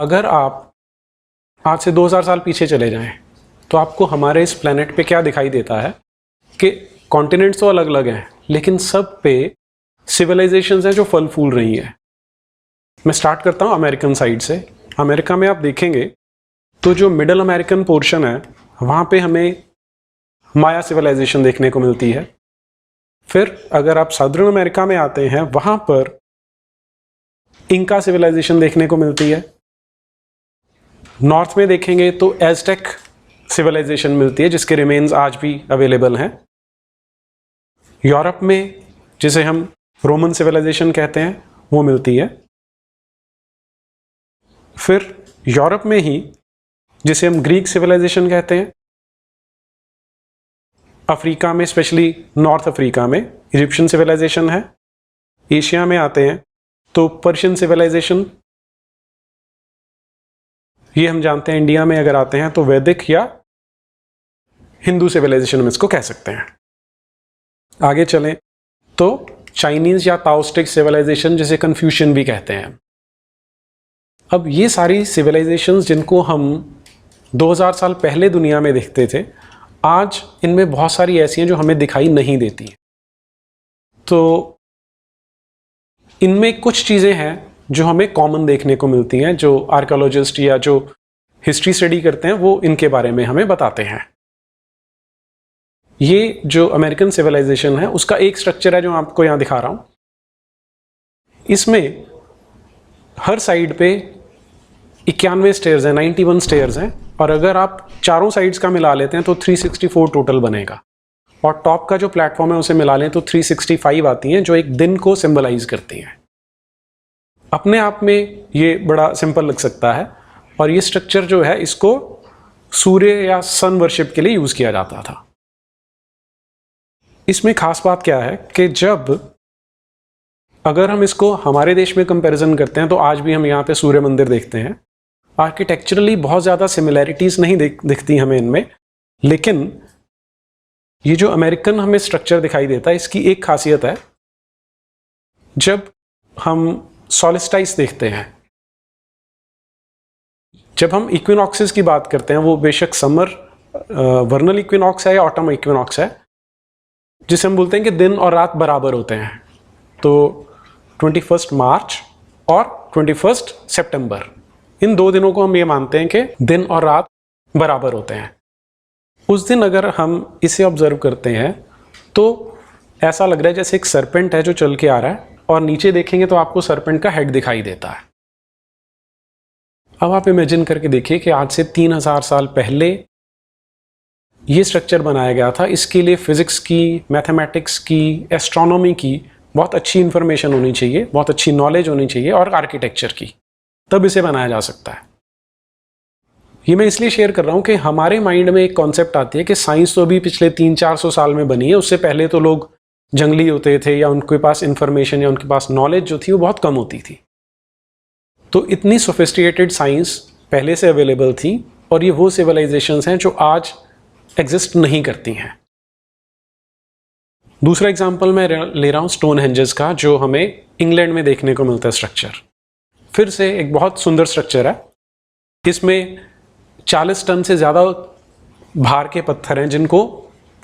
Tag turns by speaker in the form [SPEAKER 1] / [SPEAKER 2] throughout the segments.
[SPEAKER 1] अगर आप आज से 2000 साल पीछे चले जाएं तो आपको हमारे इस प्लेनेट पे क्या दिखाई देता है कि कॉन्टिनेंट्स तो अलग अलग हैं लेकिन सब पे सिविलाइजेशंस हैं जो फल फूल रही हैं। मैं स्टार्ट करता हूँ अमेरिकन साइड से। अमेरिका में आप देखेंगे तो जो मिडल अमेरिकन पोर्शन है वहाँ पे हमें माया सिविलाइजेशन देखने को मिलती है। फिर अगर आप साउदर्न अमेरिका में आते हैं वहाँ पर इंका सिविलाइजेशन देखने को मिलती है। नॉर्थ में देखेंगे तो एज़टेक सिविलाइजेशन मिलती है जिसके रिमेन्स आज भी अवेलेबल हैं। यूरोप में जिसे हम रोमन सिविलाइजेशन कहते हैं वो मिलती है। फिर यूरोप में ही जिसे हम ग्रीक सिविलाइजेशन कहते हैं। अफ्रीका में स्पेशली नॉर्थ अफ्रीका में इजिप्शियन सिविलाइजेशन है। एशिया में आते हैं तो पर्शियन सिविलाइजेशन, ये हम जानते हैं। इंडिया में अगर आते हैं तो वैदिक या हिंदू सिविलाइजेशन हम इसको कह सकते हैं। आगे चलें तो चाइनीज या ताओइस्टिक सिविलाइजेशन जिसे कन्फ्यूशियन भी कहते हैं। अब ये सारी सिविलाइजेशंस जिनको हम 2000 साल पहले दुनिया में देखते थे, आज इनमें बहुत सारी ऐसी हैं जो हमें दिखाई नहीं देती। तो इनमें कुछ चीज़ें हैं जो हमें कॉमन देखने को मिलती हैं, जो आर्कियोलॉजिस्ट या जो हिस्ट्री स्टडी करते हैं वो इनके बारे में हमें बताते हैं। ये जो अमेरिकन सिविलाइजेशन है उसका एक स्ट्रक्चर है जो आपको यहाँ दिखा रहा हूँ। इसमें हर साइड पे 91 स्टेयर्स हैं, 91 स्टेयर्स हैं, और अगर आप चारों साइड्स का मिला लेते हैं तो 364 टोटल बनेगा। और टॉप का जो प्लेटफॉर्म है उसे मिला लें तो 365 आती हैं जो एक दिन को सिंबलाइज करती हैं। अपने आप में ये बड़ा सिंपल लग सकता है और ये स्ट्रक्चर जो है इसको सूर्य या सन वर्शिप के लिए यूज किया जाता था। इसमें खास बात क्या है कि जब अगर हम इसको हमारे देश में कंपैरिजन करते हैं तो आज भी हम यहाँ पे सूर्य मंदिर देखते हैं। आर्किटेक्चरली बहुत ज़्यादा सिमिलैरिटीज नहीं दिखती हमें इनमें, लेकिन ये जो अमेरिकन हमें स्ट्रक्चर दिखाई देता है इसकी एक खासियत है। जब हम सॉलिस्टाइस देखते हैं, जब हम इक्विनॉक्सेस की बात करते हैं, वो बेशक समर वर्नल इक्विनॉक्स है या ऑटम इक्विनॉक्स है, जिसे हम बोलते हैं कि दिन और रात बराबर होते हैं। तो 21 मार्च और 21 सितंबर, इन दो दिनों को हम ये मानते हैं कि दिन और रात बराबर होते हैं। उस दिन अगर हम इसे ऑब्जर्व करते हैं तो ऐसा लग रहा है जैसे एक सरपेंट है जो चल के आ रहा है, और नीचे देखेंगे तो आपको सरपेंट का हेड दिखाई देता है। अब आप इमेजिन करके देखिए कि आज से 3000 साल पहले ये स्ट्रक्चर बनाया गया था। इसके लिए फिजिक्स की, मैथमेटिक्स की, एस्ट्रोनॉमी की बहुत अच्छी इंफॉर्मेशन होनी चाहिए, बहुत अच्छी नॉलेज होनी चाहिए, और आर्किटेक्चर की, तब इसे बनाया जा सकता है। ये मैं इसलिए शेयर कर रहा हूँ कि हमारे माइंड में एक कॉन्सेप्ट आती है कि साइंस तो अभी पिछले 300-400 साल में बनी है, उससे पहले तो लोग जंगली होते थे या उनके पास इंफॉर्मेशन या उनके पास नॉलेज जो थी वो बहुत कम होती थी। तो इतनी सोफिस्टिकेटेड साइंस पहले से अवेलेबल थी, और ये वो सिविलाइजेशंस हैं जो आज एग्जिस्ट नहीं करती हैं। दूसरा एग्जांपल मैं ले रहा हूँ स्टोनहेंजेस का, जो हमें इंग्लैंड में देखने को मिलता है स्ट्रक्चर। फिर से एक बहुत सुंदर स्ट्रक्चर है। इसमें 40 टन से ज़्यादा भार के पत्थर हैं जिनको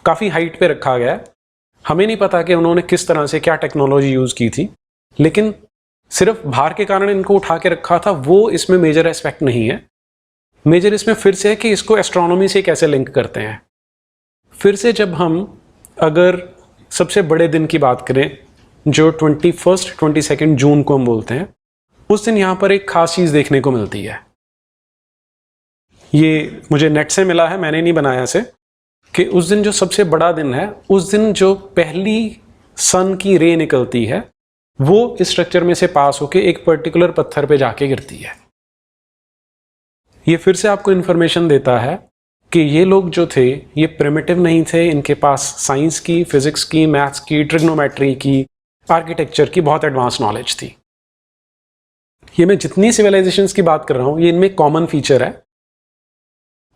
[SPEAKER 1] काफ़ी हाइट पे रखा गया है। हमें नहीं पता कि उन्होंने किस तरह से क्या टेक्नोलॉजी यूज़ की थी, लेकिन सिर्फ भार के कारण इनको उठा के रखा था, वो इसमें मेजर एस्पेक्ट नहीं है। मेजर इसमें फिर से है कि इसको एस्ट्रोनॉमी से कैसे लिंक करते हैं। फिर से जब हम अगर सबसे बड़े दिन की बात करें, जो 22 जून को हम बोलते हैं, उस दिन यहाँ पर एक खास चीज़ देखने को मिलती है। ये मुझे नेट से मिला है, मैंने नहीं बनाया इसे, कि उस दिन जो सबसे बड़ा दिन है, उस दिन जो पहली सन की रे निकलती है वो इस स्ट्रक्चर में से पास होके एक पर्टिकुलर पत्थर पे जाके गिरती है। ये फिर से आपको इंफॉर्मेशन देता है कि ये लोग जो थे ये प्रिमिटिव नहीं थे, इनके पास साइंस की, फिजिक्स की, मैथ्स की, ट्रिग्नोमेट्री की, आर्किटेक्चर की बहुत एडवांस नॉलेज थी। ये मैं जितनी सिविलाइजेशंस की बात कर रहा हूँ ये इनमें कॉमन फीचर है।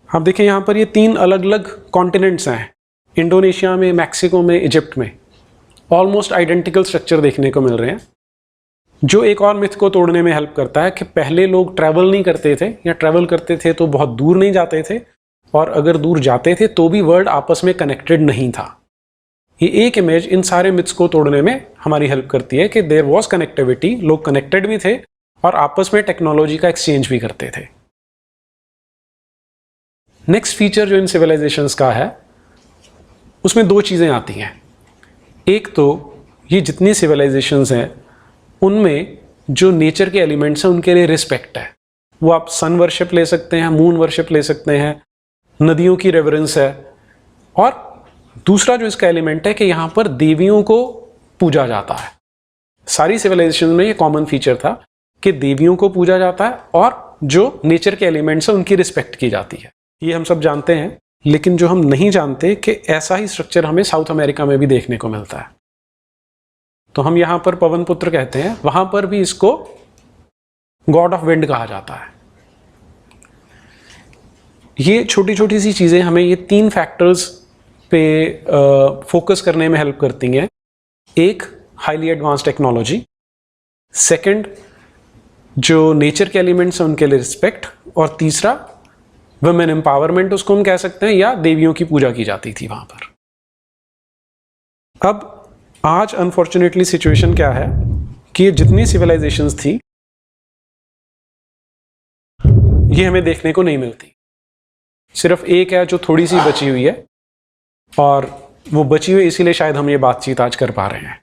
[SPEAKER 1] आप देखें यहाँ पर ये 3 अलग अलग कॉन्टिनेंट्स हैं, इंडोनेशिया में, मैक्सिको में, इजिप्ट में। ऑलमोस्ट आइडेंटिकल स्ट्रक्चर देखने को मिल रहे हैं। जो एक और मिथ को तोड़ने में हेल्प करता है कि पहले लोग ट्रैवल नहीं करते थे, या ट्रैवल करते थे तो बहुत दूर नहीं जाते थे, और अगर दूर जाते थे तो भी वर्ल्ड आपस में कनेक्टेड नहीं था। ये एक इमेज इन सारे मिथ्स को तोड़ने में हमारी हेल्प करती है कि देयर वाज कनेक्टिविटी, लोग कनेक्टेड भी थे और आपस में टेक्नोलॉजी का एक्सचेंज भी करते थे। नेक्स्ट फीचर जो इन सिविलाइजेशंस का है, उसमें दो चीज़ें आती हैं। एक तो ये जितनी सिविलाइजेशंस हैं उनमें जो नेचर के एलिमेंट्स हैं उनके लिए रिस्पेक्ट है। वो आप सन वर्शिप ले सकते हैं, मून वर्शिप ले सकते हैं, नदियों की रेवरेंस है। और दूसरा जो इसका एलिमेंट है कि यहाँ पर देवियों को पूजा जाता है। सारी सिविलाइजेशन में ये कॉमन फीचर था कि देवियों को पूजा जाता है और जो नेचर के एलिमेंट्स हैं उनकी रिस्पेक्ट की जाती है। ये हम सब जानते हैं, लेकिन जो हम नहीं जानते कि ऐसा ही स्ट्रक्चर हमें साउथ अमेरिका में भी देखने को मिलता है। तो हम यहाँ पर पवन पुत्र कहते हैं, वहां पर भी इसको गॉड ऑफ विंड कहा जाता है। ये छोटी छोटी सी चीजें हमें ये तीन फैक्टर्स पे फोकस करने में हेल्प करती हैं। एक, हाईली एडवांस टेक्नोलॉजी। सेकंड, जो नेचर के एलिमेंट्स हैं उनके लिए रिस्पेक्ट। और तीसरा, वुमेन एम्पावरमेंट उसको हम कह सकते हैं, या देवियों की पूजा की जाती थी वहां पर। अब आज अनफॉर्चुनेटली सिचुएशन क्या है कि ये जितनी सिविलाइजेशंस थी ये हमें देखने को नहीं मिलती। सिर्फ एक है जो थोड़ी सी बची हुई है, और वो बची हुई इसीलिए शायद हम ये बातचीत आज कर पा रहे हैं।